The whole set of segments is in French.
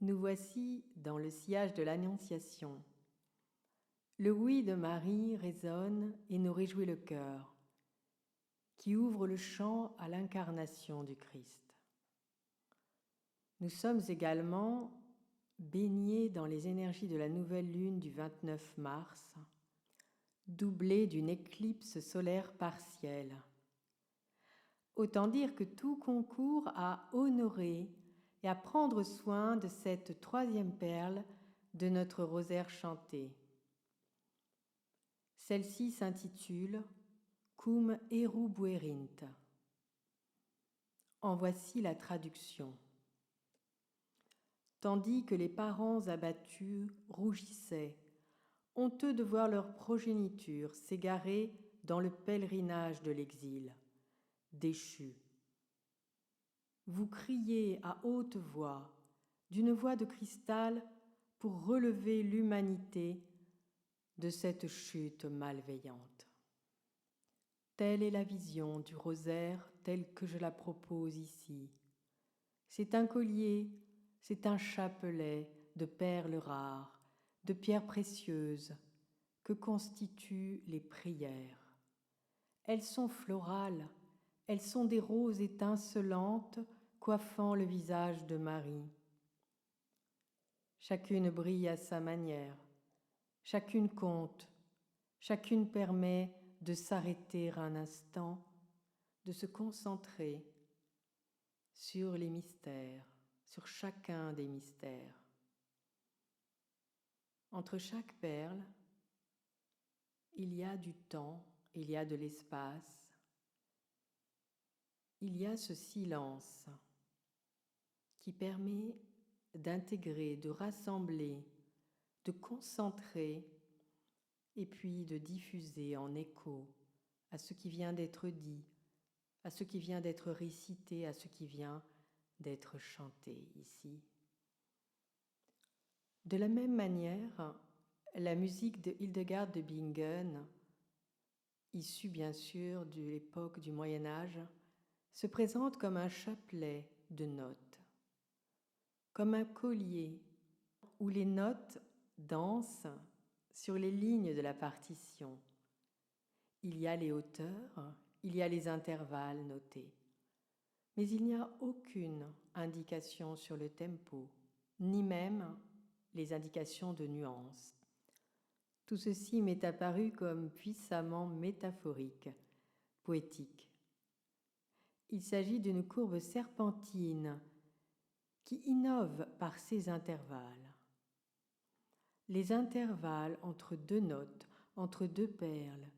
Nous voici dans le sillage de l'Annonciation. Le oui de Marie résonne et nous réjouit le cœur, qui ouvre le champ à l'incarnation du Christ. Nous sommes également baignés dans les énergies de la nouvelle lune du 29 mars, doublée d'une éclipse solaire partielle. Autant dire que tout concourt à honorer et à prendre soin de cette troisième perle de notre rosaire chanté. Celle-ci s'intitule Cum erubuerint. En voici la traduction. Tandis que les parents abattus rougissaient, honteux de voir leur progéniture s'égarer dans le pèlerinage de l'exil, déchus. Vous criez à haute voix, d'une voix de cristal, pour relever l'humanité de cette chute malveillante. Telle est la vision du rosaire telle que je la propose ici. C'est un collier, c'est un chapelet de perles rares, de pierres précieuses, que constituent les prières. Elles sont florales, elles sont des roses étincelantes coiffant le visage de Marie. Chacune brille à sa manière, chacune compte, chacune permet de s'arrêter un instant, de se concentrer sur les mystères, sur chacun des mystères. Entre chaque perle, il y a du temps, il y a de l'espace, il y a ce silence qui permet d'intégrer, de rassembler, de concentrer et puis de diffuser en écho à ce qui vient d'être dit, à ce qui vient d'être récité, à ce qui vient d'être chanté ici. De la même manière, la musique de Hildegard de Bingen, issue bien sûr de l'époque du Moyen-Âge, se présente comme un chapelet de notes, comme un collier où les notes dansent sur les lignes de la partition. Il y a les hauteurs, il y a les intervalles notés, mais il n'y a aucune indication sur le tempo, ni même les indications de nuances. Tout ceci m'est apparu comme puissamment métaphorique, poétique. Il s'agit d'une courbe serpentine qui innove par ses intervalles. Les intervalles entre deux notes, entre deux perles,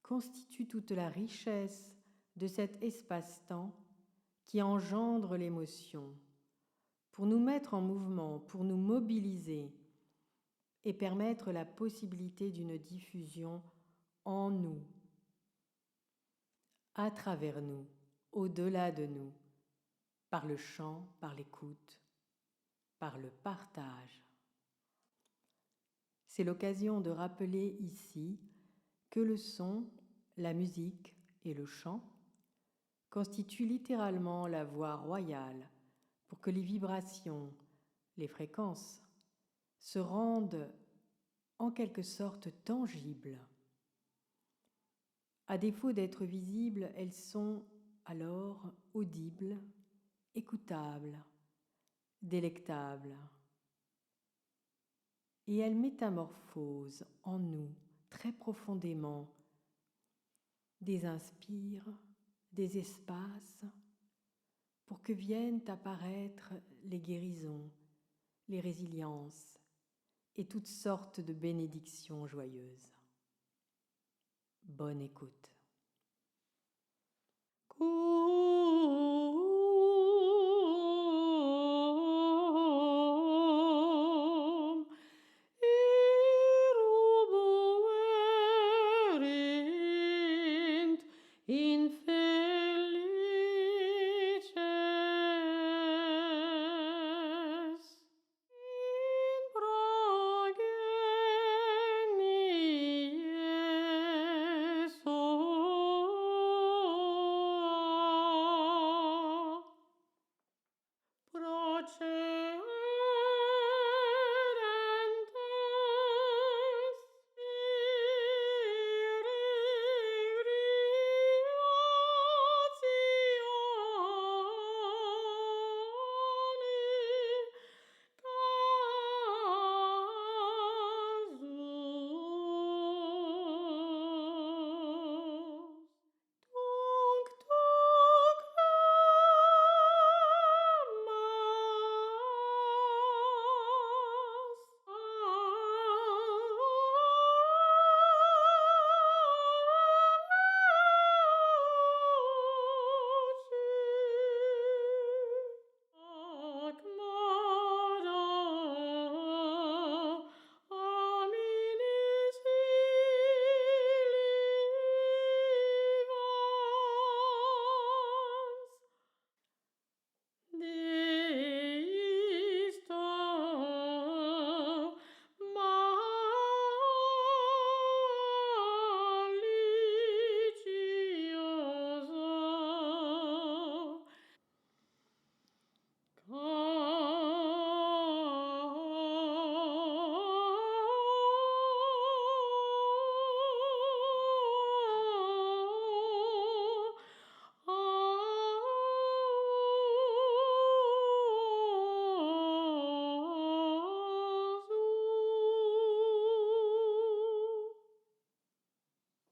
constituent toute la richesse de cet espace-temps qui engendre l'émotion, pour nous mettre en mouvement, pour nous mobiliser et permettre la possibilité d'une diffusion en nous, à travers nous, au-delà de nous, par le chant, par l'écoute, par le partage. C'est l'occasion de rappeler ici que le son, la musique et le chant constituent littéralement la voie royale pour que les vibrations, les fréquences, se rendent en quelque sorte tangibles. À défaut d'être visibles, elles sont alors audibles, écoutables, délectables. Et elles métamorphosent en nous très profondément des inspires, des espaces, pour que viennent apparaître les guérisons, les résiliences et toutes sortes de bénédictions joyeuses. Bonne écoute.